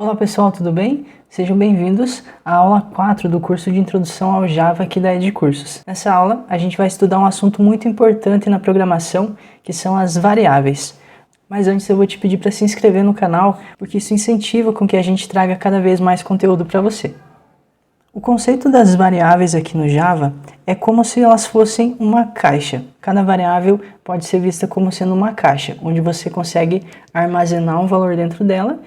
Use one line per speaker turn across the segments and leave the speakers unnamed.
Olá pessoal, tudo bem? Sejam bem-vindos à aula 4 do curso de Introdução ao Java aqui da EdCursos. Nessa aula, a gente vai estudar um assunto muito importante na programação, que são as variáveis. Mas antes eu vou te pedir para se inscrever no canal, porque isso incentiva com que a gente traga cada vez mais conteúdo para você. O conceito das variáveis aqui no Java é como se elas fossem uma caixa. Cada variável pode ser vista como sendo uma caixa, onde você consegue armazenar um valor dentro dela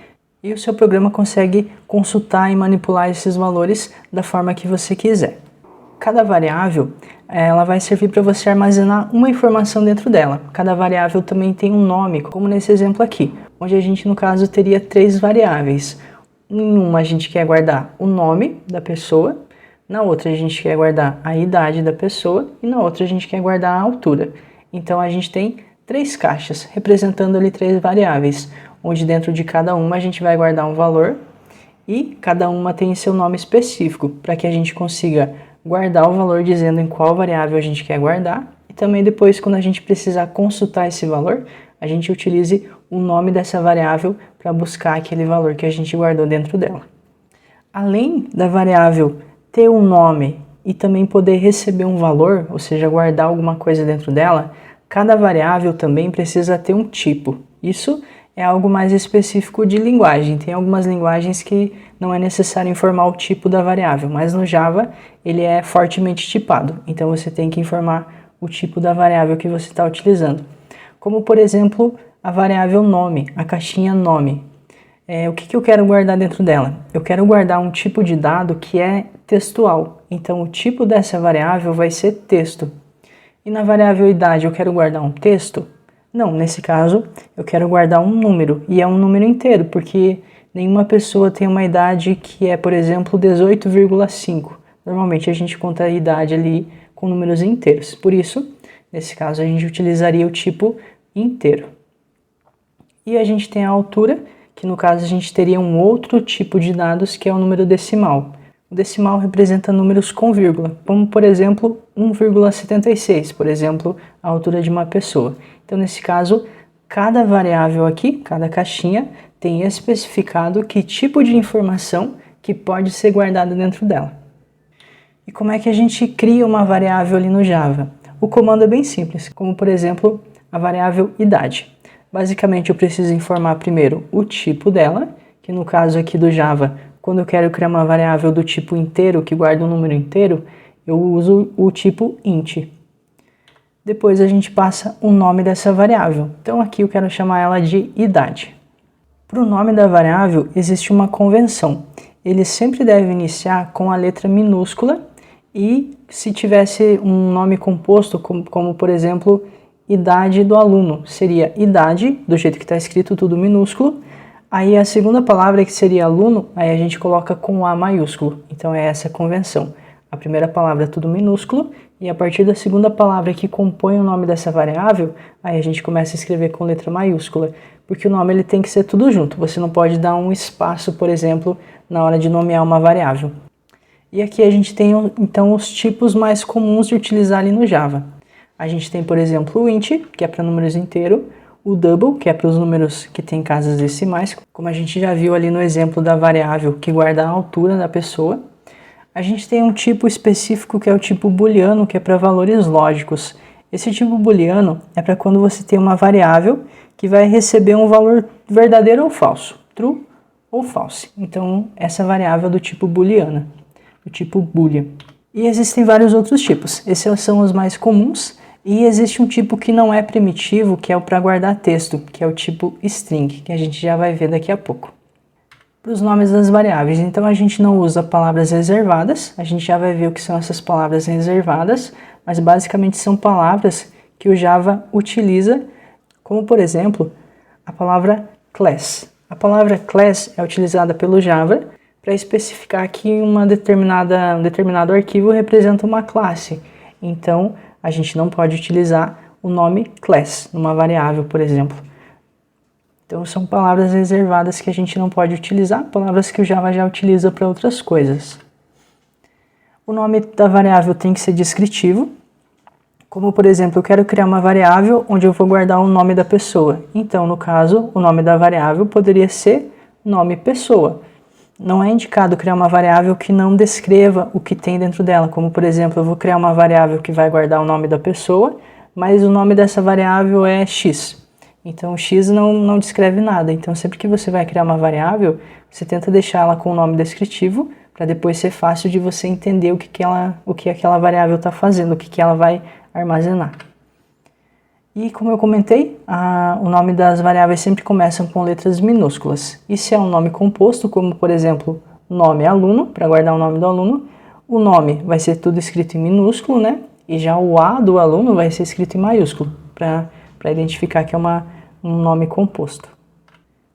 e o seu programa consegue consultar e manipular esses valores da forma que você quiser. Cada variável ela vai servir para você armazenar uma informação dentro dela. Cada variável também tem um nome, como nesse exemplo aqui, onde a gente no caso teria 3 variáveis. Em uma a gente quer guardar o nome da pessoa, na outra a gente quer guardar a idade da pessoa e na outra a gente quer guardar a altura. Então a gente tem 3 caixas representando ali 3 variáveis, onde dentro de cada uma a gente vai guardar um valor e cada uma tem seu nome específico, para que a gente consiga guardar o valor dizendo em qual variável a gente quer guardar e também depois quando a gente precisar consultar esse valor, a gente utilize o nome dessa variável para buscar aquele valor que a gente guardou dentro dela. Além da variável ter um nome e também poder receber um valor, ou seja, guardar alguma coisa dentro dela, cada variável também precisa ter um tipo. Isso é algo mais específico de linguagem. Tem algumas linguagens que não é necessário informar o tipo da variável, mas no Java ele é fortemente tipado. Então você tem que informar o tipo da variável que você está utilizando. Como, por exemplo, a variável nome, a caixinha nome. O que eu quero guardar dentro dela? Eu quero guardar um tipo de dado que é textual. Então o tipo dessa variável vai ser texto. E na variável idade eu quero guardar um texto? Não, nesse caso eu quero guardar um número, e é um número inteiro, porque nenhuma pessoa tem uma idade que é, por exemplo, 18,5. Normalmente a gente conta a idade ali com números inteiros, por isso, nesse caso a gente utilizaria o tipo inteiro. E a gente tem a altura, que no caso a gente teria um outro tipo de dados que é o número decimal. O decimal representa números com vírgula, como por exemplo 1,76, por exemplo, a altura de uma pessoa. Então nesse caso, cada variável aqui, cada caixinha, tem especificado que tipo de informação que pode ser guardada dentro dela. E como é que a gente cria uma variável ali no Java? O comando é bem simples, como por exemplo a variável idade. Basicamente eu preciso informar primeiro o tipo dela, que no caso aqui do Java, quando eu quero criar uma variável do tipo inteiro, que guarda um número inteiro, eu uso o tipo int. Depois a gente passa o nome dessa variável. Então aqui eu quero chamar ela de idade. Para o nome da variável existe uma convenção. Ele sempre deve iniciar com a letra minúscula e se tivesse um nome composto, como por exemplo, idade do aluno, seria idade, do jeito que está escrito tudo minúsculo. Aí a segunda palavra, que seria aluno, aí a gente coloca com A maiúsculo. Então é essa a convenção. A primeira palavra é tudo minúsculo e a partir da segunda palavra que compõe o nome dessa variável, aí a gente começa a escrever com letra maiúscula, porque o nome ele tem que ser tudo junto. Você não pode dar um espaço, por exemplo, na hora de nomear uma variável. E aqui a gente tem então os tipos mais comuns de utilizar ali no Java. A gente tem, por exemplo, o int, que é para números inteiros, o double, que é para os números que tem casas decimais, como a gente já viu ali no exemplo da variável que guarda a altura da pessoa. A gente tem um tipo específico que é o tipo booleano, que é para valores lógicos. Esse tipo booleano é para quando você tem uma variável que vai receber um valor verdadeiro ou falso, true ou false. Então essa variável é do tipo booleana, do tipo boolean. E existem vários outros tipos, esses são os mais comuns. E existe um tipo que não é primitivo, que é o para guardar texto, que é o tipo string, que a gente já vai ver daqui a pouco. Para os nomes das variáveis, então a gente não usa palavras reservadas, a gente já vai ver o que são essas palavras reservadas, mas basicamente são palavras que o Java utiliza, como por exemplo, a palavra class. A palavra class é utilizada pelo Java para especificar que um determinado arquivo representa uma classe. Então, a gente não pode utilizar o nome class numa variável, por exemplo. Então são palavras reservadas que a gente não pode utilizar, palavras que o Java já utiliza para outras coisas. O nome da variável tem que ser descritivo, como por exemplo, eu quero criar uma variável onde eu vou guardar o nome da pessoa. Então, no caso, o nome da variável poderia ser nome pessoa. Não é indicado criar uma variável que não descreva o que tem dentro dela, como por exemplo, eu vou criar uma variável que vai guardar o nome da pessoa, mas o nome dessa variável é x. Então, o x não descreve nada. Então, sempre que você vai criar uma variável, você tenta deixar ela com o nome descritivo, para depois ser fácil de você entender o que aquela variável está fazendo, o que ela vai armazenar. E como eu comentei, o nome das variáveis sempre começam com letras minúsculas. E se é um nome composto, como por exemplo, nome aluno, para guardar o nome do aluno, o nome vai ser tudo escrito em minúsculo, né? E já o A do aluno vai ser escrito em maiúsculo, para identificar que é um nome composto.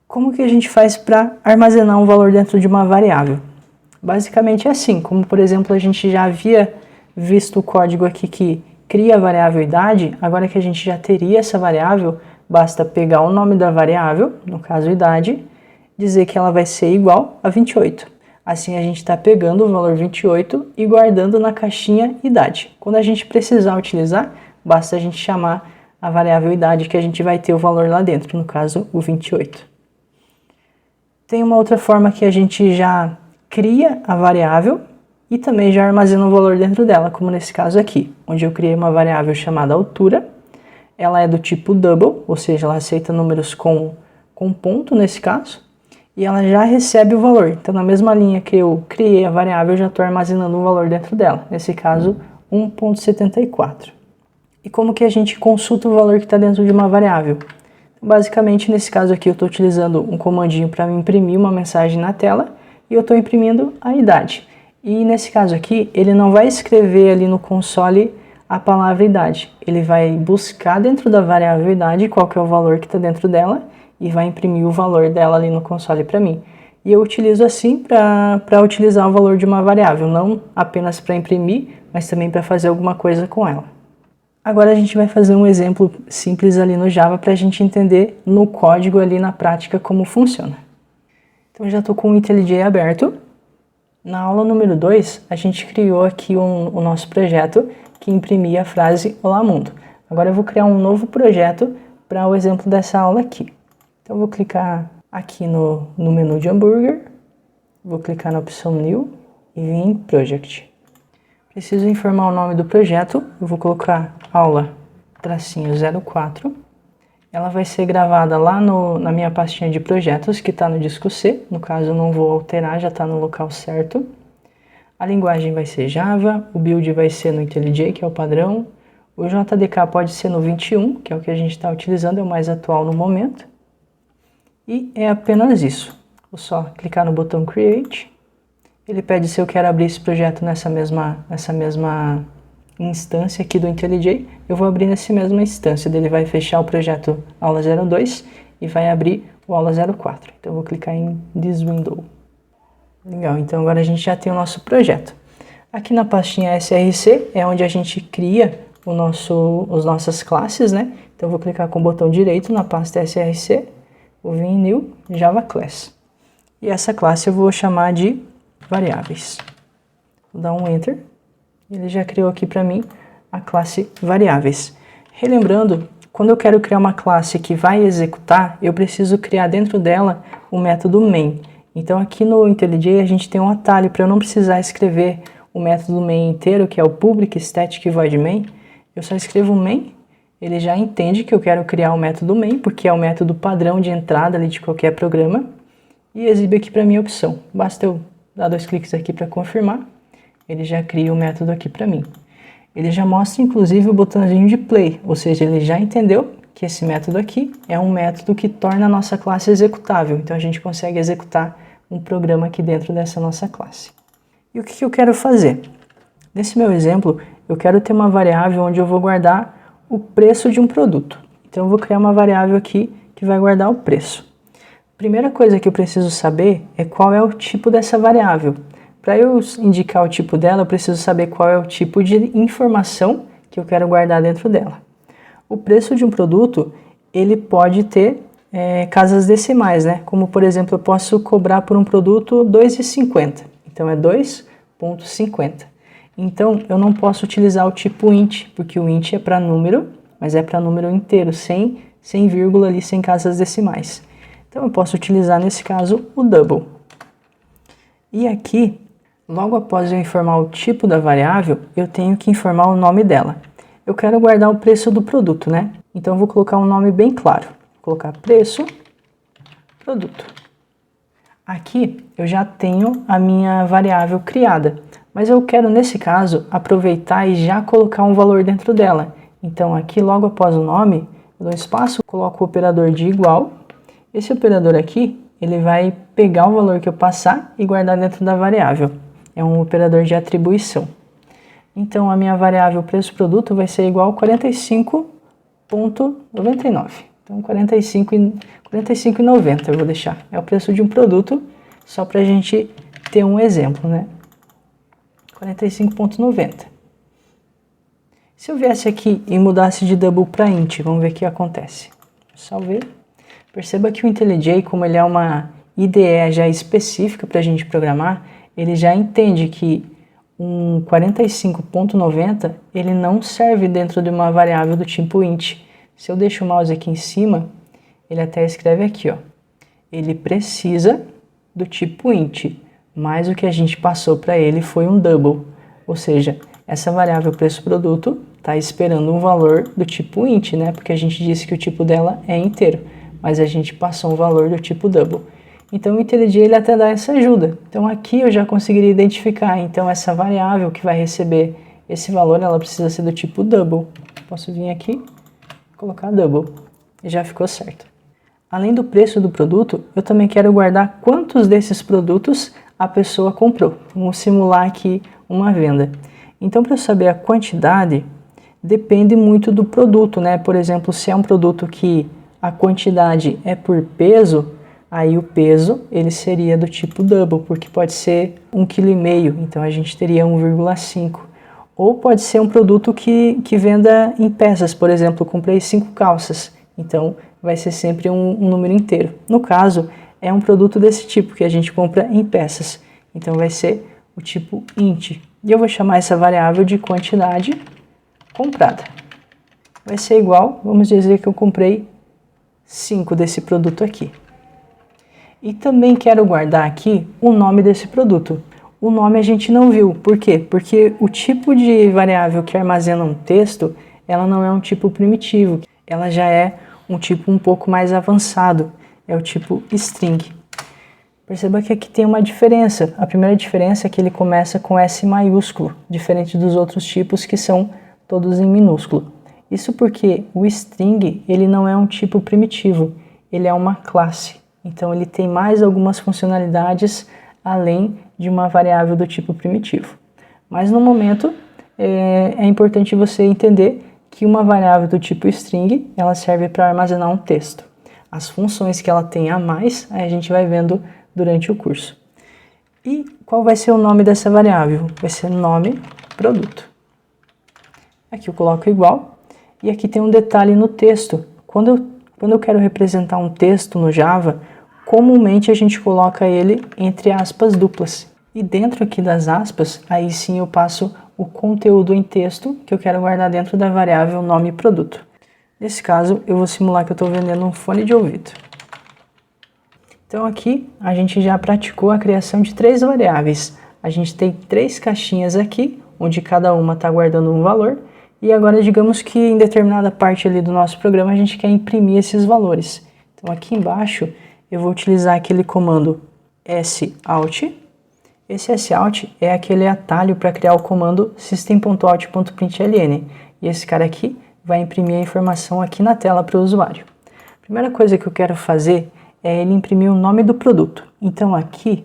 Como que a gente faz para armazenar um valor dentro de uma variável? Basicamente é assim, como por exemplo a gente já havia visto o código aqui que cria a variável idade, agora que a gente já teria essa variável, basta pegar o nome da variável, no caso idade, dizer que ela vai ser igual a 28. Assim a gente está pegando o valor 28 e guardando na caixinha idade. Quando a gente precisar utilizar, basta a gente chamar a variável idade que a gente vai ter o valor lá dentro, no caso o 28. Tem uma outra forma que a gente já cria a variável e também já armazena o valor dentro dela, como nesse caso aqui, onde eu criei uma variável chamada altura. Ela é do tipo double, ou seja, ela aceita números com ponto nesse caso, e ela já recebe o valor. Então, na mesma linha que eu criei a variável, eu já estou armazenando o valor dentro dela, nesse caso 1.74. E como que a gente consulta o valor que está dentro de uma variável? Basicamente, nesse caso aqui, eu estou utilizando um comandinho para imprimir uma mensagem na tela, e eu estou imprimindo a idade. E nesse caso aqui, ele não vai escrever ali no console a palavra idade. Ele vai buscar dentro da variável idade qual que é o valor que está dentro dela e vai imprimir o valor dela ali no console para mim. E eu utilizo assim para utilizar o valor de uma variável, não apenas para imprimir, mas também para fazer alguma coisa com ela. Agora a gente vai fazer um exemplo simples ali no Java para a gente entender no código ali na prática como funciona. Então eu já estou com o IntelliJ aberto. Na aula número 2, a gente criou aqui o nosso projeto que imprimia a frase Olá Mundo. Agora eu vou criar um novo projeto para o exemplo dessa aula aqui. Então eu vou clicar aqui no menu de hambúrguer, vou clicar na opção New e vir em Project. Preciso informar o nome do projeto, eu vou colocar aula-04. Ela vai ser gravada lá na minha pastinha de projetos, que está no disco C. No caso, eu não vou alterar, já está no local certo. A linguagem vai ser Java, o build vai ser no IntelliJ, que é o padrão. O JDK pode ser no 21, que é o que a gente está utilizando, é o mais atual no momento. E é apenas isso. Vou só clicar no botão Create. Ele pede se eu quero abrir esse projeto nessa mesma instância aqui do IntelliJ, eu vou abrir nessa mesma instância, ele vai fechar o projeto aula 02 e vai abrir o aula 04. Então eu vou clicar em This Window. Legal, então agora a gente já tem o nosso projeto. Aqui na pastinha SRC é onde a gente cria as nossas classes, né? Então eu vou clicar com o botão direito na pasta SRC, vou vir em New Java Class. E essa classe eu vou chamar de variáveis. Vou dar um Enter. Ele já criou aqui para mim a classe variáveis. Relembrando, quando eu quero criar uma classe que vai executar, eu preciso criar dentro dela o método main. Então aqui no IntelliJ a gente tem um atalho para eu não precisar escrever o método main inteiro, que é o public static void main. Eu só escrevo main, ele já entende que eu quero criar o método main, porque é o método padrão de entrada ali de qualquer programa, e exibe aqui para mim a opção. Basta eu dar 2 cliques aqui para confirmar. Ele já cria o método aqui para mim. Ele já mostra inclusive o botãozinho de play, ou seja, ele já entendeu que esse método aqui é um método que torna a nossa classe executável. Então a gente consegue executar um programa aqui dentro dessa nossa classe. E o que eu quero fazer? Nesse meu exemplo, eu quero ter uma variável onde eu vou guardar o preço de um produto. Então eu vou criar uma variável aqui que vai guardar o preço. Primeira coisa que eu preciso saber é qual é o tipo dessa variável. Para eu indicar o tipo dela, eu preciso saber qual é o tipo de informação que eu quero guardar dentro dela. O preço de um produto, ele pode ter casas decimais, né? Como, por exemplo, eu posso cobrar por um produto R$ 2,50. Então, é 2,50. Então, eu não posso utilizar o tipo int, porque o int é para número, mas é para número inteiro, sem vírgula ali, sem casas decimais. Então eu posso utilizar nesse caso o double. E aqui, logo após eu informar o tipo da variável, eu tenho que informar o nome dela. Eu quero guardar o preço do produto, né? Então eu vou colocar um nome bem claro. Vou colocar preço, produto. Aqui eu já tenho a minha variável criada, mas eu quero nesse caso aproveitar e já colocar um valor dentro dela. Então aqui logo após o nome, eu dou espaço, coloco o operador de igual. Esse operador aqui, ele vai pegar o valor que eu passar e guardar dentro da variável. É um operador de atribuição. Então a minha variável preço-produto vai ser igual a 45,99. Então 45,90 eu vou deixar. É o preço de um produto, só para a gente ter um exemplo, né? 45,90. Se eu viesse aqui e mudasse de double para int, vamos ver o que acontece. Salvei. Perceba que o IntelliJ, como ele é uma IDE já específica para a gente programar, ele já entende que um 45,90 ele não serve dentro de uma variável do tipo int. Se eu deixo o mouse aqui em cima, ele até escreve aqui, ó. Ele precisa do tipo int, mas o que a gente passou para ele foi um double. Ou seja, essa variável preço-produto está esperando um valor do tipo int, né? Porque a gente disse que o tipo dela é inteiro, mas a gente passou um valor do tipo double. Então o IntelliJ ele até dá essa ajuda. Então aqui eu já conseguiria identificar. Então essa variável que vai receber esse valor, ela precisa ser do tipo double. Posso vir aqui, colocar double, e já ficou certo. Além do preço do produto, eu também quero guardar quantos desses produtos a pessoa comprou. Vamos simular aqui uma venda. Então para eu saber a quantidade, depende muito do produto, né? Por exemplo, se é um produto que a quantidade é por peso, aí o peso ele seria do tipo double, porque pode ser 1,5 kg, então a gente teria 1,5. Ou pode ser um produto que venda em peças, por exemplo, eu comprei 5 calças, então vai ser sempre um número inteiro. No caso, é um produto desse tipo, que a gente compra em peças, então vai ser o tipo int. E eu vou chamar essa variável de quantidade comprada. Vai ser igual, vamos dizer que eu comprei 5 desse produto aqui. E também quero guardar aqui o nome desse produto. O nome a gente não viu. Por quê? Porque o tipo de variável que armazena um texto, ela não é um tipo primitivo. Ela já é um tipo um pouco mais avançado. É o tipo string. Perceba que aqui tem uma diferença. A primeira diferença é que ele começa com S maiúsculo, diferente dos outros tipos que são todos em minúsculo. Isso porque o string ele não é um tipo primitivo, ele é uma classe. Então ele tem mais algumas funcionalidades além de uma variável do tipo primitivo. Mas no momento é importante você entender que uma variável do tipo string ela serve para armazenar um texto. As funções que ela tem a mais a gente vai vendo durante o curso. E qual vai ser o nome dessa variável? Vai ser nome produto. Aqui eu coloco igual. E aqui tem um detalhe no texto. Quando eu quero representar um texto no Java, comumente a gente coloca ele entre aspas duplas. E dentro aqui das aspas, aí sim eu passo o conteúdo em texto que eu quero guardar dentro da variável nome produto. Nesse caso, eu vou simular que eu estou vendendo um fone de ouvido. Então aqui a gente já praticou a criação de 3 variáveis. A gente tem 3 caixinhas aqui, onde cada uma está guardando um valor. E agora digamos que em determinada parte ali do nosso programa a gente quer imprimir esses valores. Então aqui embaixo eu vou utilizar aquele comando sout. Esse sout é aquele atalho para criar o comando system.out.println. E esse cara aqui vai imprimir a informação aqui na tela para o usuário. A primeira coisa que eu quero fazer é ele imprimir o nome do produto. Então aqui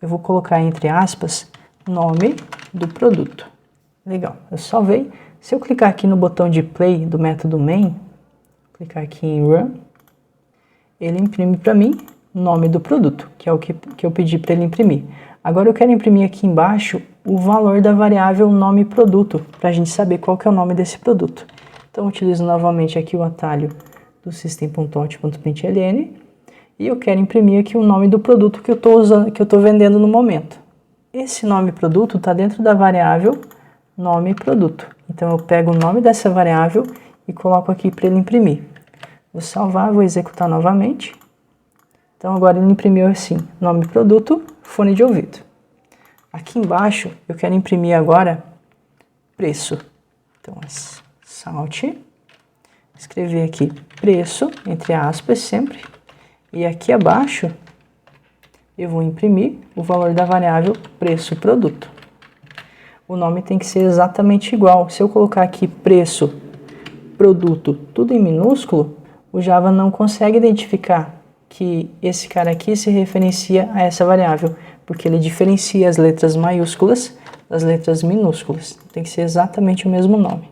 eu vou colocar entre aspas nome do produto. Legal, eu salvei. Se eu clicar aqui no botão de play do método main, clicar aqui em run, ele imprime para mim o nome do produto, que é o que eu pedi para ele imprimir. Agora eu quero imprimir aqui embaixo o valor da variável nome produto, para a gente saber qual que é o nome desse produto. Então eu utilizo novamente aqui o atalho do system.out.println e eu quero imprimir aqui o nome do produto que eu estou vendendo no momento. Esse nome produto está dentro da variável nome produto. Então eu pego o nome dessa variável e coloco aqui para ele imprimir. Vou salvar, vou executar novamente. Então agora ele imprimiu assim, nome produto, fone de ouvido. Aqui embaixo eu quero imprimir agora preço. Então salte, escrever aqui preço, entre aspas sempre, e aqui abaixo eu vou imprimir o valor da variável preço produto. O nome tem que ser exatamente igual. Se eu colocar aqui preço, produto, tudo em minúsculo, o Java não consegue identificar que esse cara aqui se referencia a essa variável, porque ele diferencia as letras maiúsculas das letras minúsculas. Tem que ser exatamente o mesmo nome.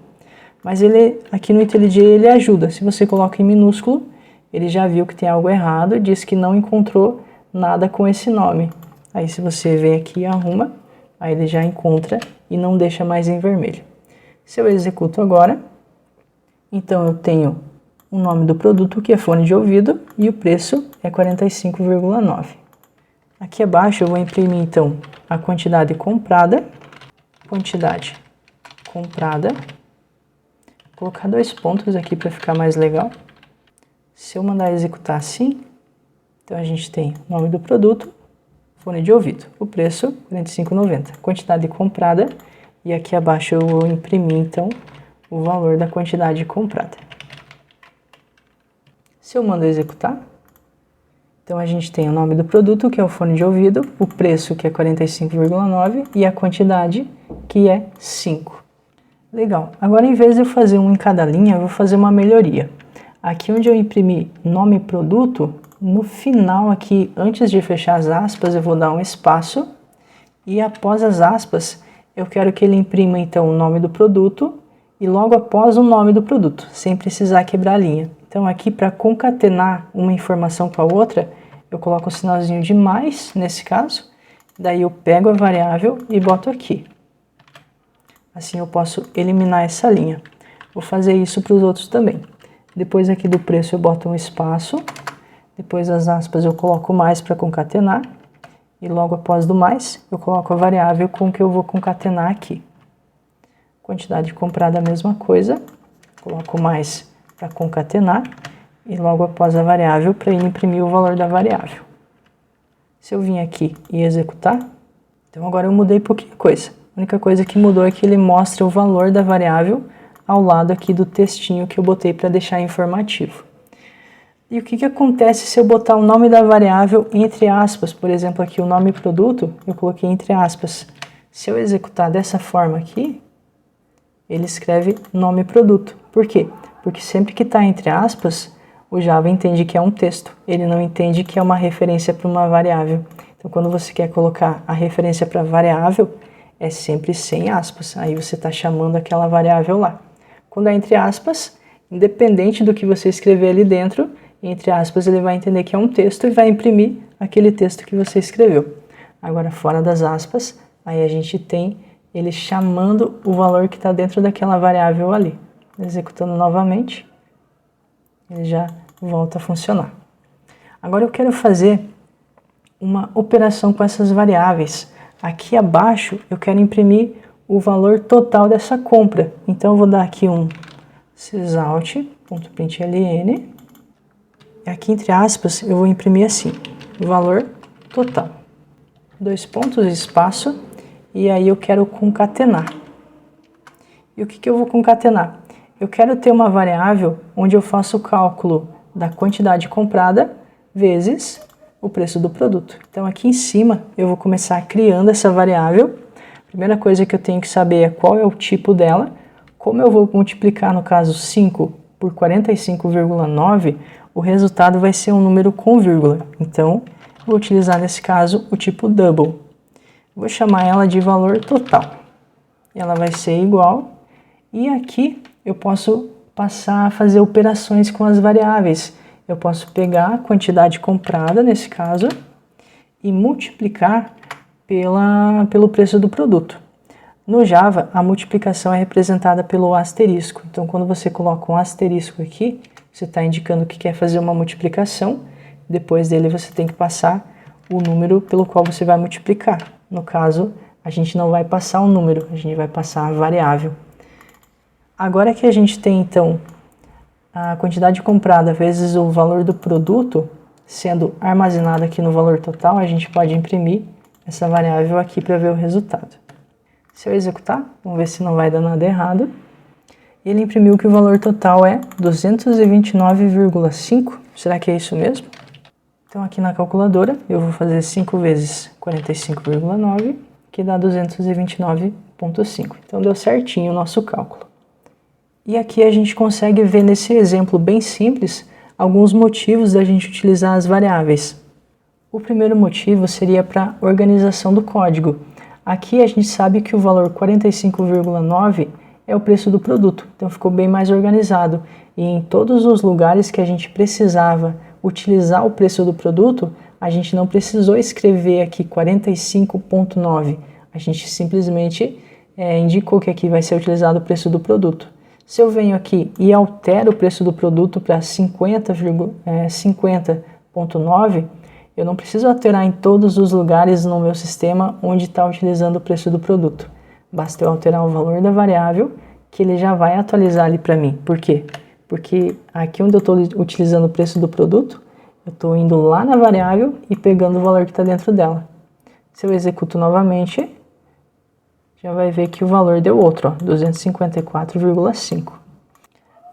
Mas ele, aqui no IntelliJ, ele ajuda. Se você coloca em minúsculo, ele já viu que tem algo errado e diz que não encontrou nada com esse nome. Aí se você vem aqui e arruma, aí ele já encontra e não deixa mais em vermelho. Se eu executo agora, então eu tenho o nome do produto, que é fone de ouvido, e o preço é 45,9. Aqui abaixo eu vou imprimir então a quantidade comprada, vou colocar 2 pontos aqui para ficar mais legal. Se eu mandar executar assim, então a gente tem o nome do produto, fone de ouvido, o preço R$ 45,90, quantidade comprada, e aqui abaixo eu vou imprimir então o valor da quantidade comprada. Se eu mando executar, então a gente tem o nome do produto, que é o fone de ouvido, o preço, que é 45,9, e a quantidade, que é 5. Legal. Agora, em vez de eu fazer um em cada linha, eu vou fazer uma melhoria. Aqui onde eu imprimi nome produto, no final aqui, antes de fechar as aspas, eu vou dar um espaço, e após as aspas, eu quero que ele imprima então o nome do produto, e logo após o nome do produto, sem precisar quebrar a linha. Então aqui, para concatenar uma informação com a outra, eu coloco o sinalzinho de mais, nesse caso, daí eu pego a variável e boto aqui. Assim eu posso eliminar essa linha. Vou fazer isso para os outros também. Depois aqui do preço eu boto um espaço, depois das aspas eu coloco mais para concatenar, e logo após do mais eu coloco a variável com que eu vou concatenar aqui. Quantidade comprada a mesma coisa, coloco mais para concatenar, e logo após a variável para ele imprimir o valor da variável. Se eu vim aqui e executar, então agora eu mudei pouquinha coisa. A única coisa que mudou é que ele mostra o valor da variável ao lado aqui do textinho que eu botei para deixar informativo. E o que acontece se eu botar o nome da variável entre aspas? Por exemplo, aqui o nome produto, eu coloquei entre aspas. Se eu executar dessa forma aqui, ele escreve nome produto. Por quê? Porque sempre que está entre aspas, o Java entende que é um texto. Ele não entende que é uma referência para uma variável. Então, quando você quer colocar a referência para variável, é sempre sem aspas. Aí você está chamando aquela variável lá. Quando é entre aspas, independente do que você escrever ali dentro, entre aspas, ele vai entender que é um texto e vai imprimir aquele texto que você escreveu. Agora, fora das aspas, aí a gente tem ele chamando o valor que está dentro daquela variável ali. Executando novamente, ele já volta a funcionar. Agora eu quero fazer uma operação com essas variáveis. Aqui abaixo eu quero imprimir o valor total dessa compra. Então eu vou dar aqui um sysalt.println. E aqui entre aspas eu vou imprimir assim, o valor total. 2 pontos, espaço, e aí eu quero concatenar. E o que eu vou concatenar? Eu quero ter uma variável onde eu faço o cálculo da quantidade comprada vezes o preço do produto. Então aqui em cima eu vou começar criando essa variável. A primeira coisa que eu tenho que saber é qual é o tipo dela. Como eu vou multiplicar, no caso, 5 por 45,9, o resultado vai ser um número com vírgula. Então, vou utilizar nesse caso o tipo double. Vou chamar ela de valor total. Ela vai ser igual. E aqui eu posso passar a fazer operações com as variáveis. Eu posso pegar a quantidade comprada, nesse caso, e multiplicar pelo preço do produto. No Java, a multiplicação é representada pelo asterisco. Então, quando você coloca um asterisco aqui, você está indicando que quer fazer uma multiplicação. Depois dele, você tem que passar o número pelo qual você vai multiplicar. No caso, a gente não vai passar um número, a gente vai passar a variável. Agora que a gente tem, então, a quantidade comprada vezes o valor do produto, sendo armazenado aqui no valor total, a gente pode imprimir essa variável aqui para ver o resultado. Se eu executar, vamos ver se não vai dar nada errado. Ele imprimiu que o valor total é 229,5. Será que é isso mesmo? Então aqui na calculadora eu vou fazer 5 vezes 45,9, que dá 229,5. Então deu certinho o nosso cálculo. E aqui a gente consegue ver nesse exemplo bem simples alguns motivos da gente utilizar as variáveis. O primeiro motivo seria para organização do código. Aqui a gente sabe que o valor 45,9 é o preço do produto, então ficou bem mais organizado. E em todos os lugares que a gente precisava utilizar o preço do produto, a gente não precisou escrever aqui 45,9. A gente simplesmente indicou que aqui vai ser utilizado o preço do produto. Se eu venho aqui e altero o preço do produto para 50,9, eu não preciso alterar em todos os lugares no meu sistema onde está utilizando o preço do produto. Basta eu alterar o valor da variável, que ele já vai atualizar ali para mim. Por quê? Porque aqui onde eu estou utilizando o preço do produto, eu estou indo lá na variável e pegando o valor que está dentro dela. Se eu executo novamente, já vai ver que o valor deu outro, 254,5.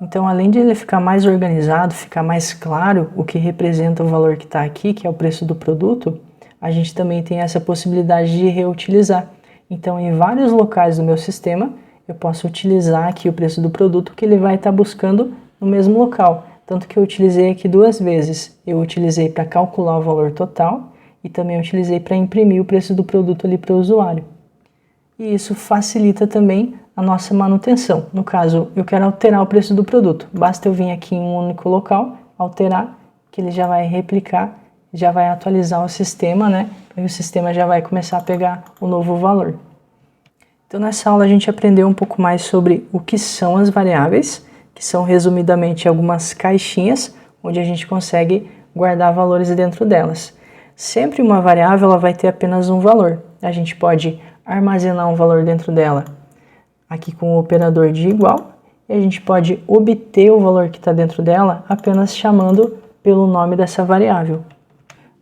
Então, além de ele ficar mais organizado, ficar mais claro o que representa o valor que está aqui, que é o preço do produto, a gente também tem essa possibilidade de reutilizar. Então, em vários locais do meu sistema, eu posso utilizar aqui o preço do produto que ele vai estar buscando no mesmo local. Tanto que eu utilizei aqui 2 vezes. Eu utilizei para calcular o valor total e também utilizei para imprimir o preço do produto ali para o usuário. E isso facilita também a nossa manutenção. No caso, eu quero alterar o preço do produto. Basta eu vir aqui em um único local, alterar, que ele já vai replicar, já vai atualizar o sistema, né? E o sistema já vai começar a pegar o novo valor. Então nessa aula a gente aprendeu um pouco mais sobre o que são as variáveis, que são resumidamente algumas caixinhas onde a gente consegue guardar valores dentro delas. Sempre uma variável ela vai ter apenas um valor. A gente pode armazenar um valor dentro dela aqui com o operador de igual, e a gente pode obter o valor que está dentro dela apenas chamando pelo nome dessa variável.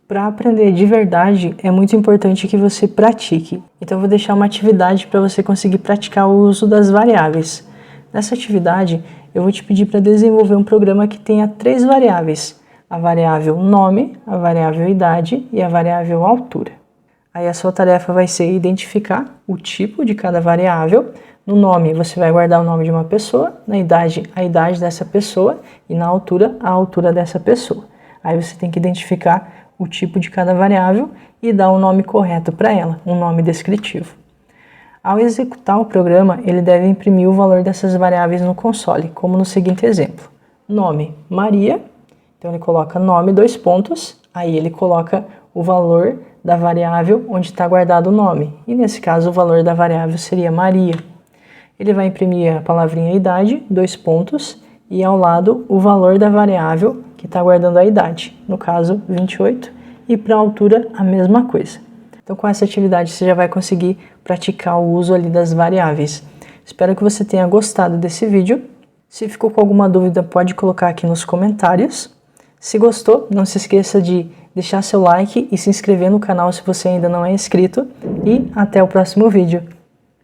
Para aprender de verdade, é muito importante que você pratique. Então eu vou deixar uma atividade para você conseguir praticar o uso das variáveis. Nessa atividade, eu vou te pedir para desenvolver um programa que tenha 3 variáveis. A variável nome, a variável idade e a variável altura. Aí a sua tarefa vai ser identificar o tipo de cada variável. No nome, você vai guardar o nome de uma pessoa, na idade, a idade dessa pessoa e na altura, a altura dessa pessoa. Aí você tem que identificar o tipo de cada variável e dar o nome correto para ela, um nome descritivo. Ao executar o programa, ele deve imprimir o valor dessas variáveis no console, como no seguinte exemplo. Nome, Maria, então ele coloca nome, 2 pontos, aí ele coloca o valor da variável onde está guardado o nome, e nesse caso o valor da variável seria Maria. Ele vai imprimir a palavrinha idade, 2 pontos, e ao lado o valor da variável que está guardando a idade, no caso 28, e para a altura a mesma coisa. Então com essa atividade você já vai conseguir praticar o uso ali das variáveis. Espero que você tenha gostado desse vídeo. Se ficou com alguma dúvida pode colocar aqui nos comentários. Se gostou, não se esqueça de deixar seu like e se inscrever no canal se você ainda não é inscrito. E até o próximo vídeo.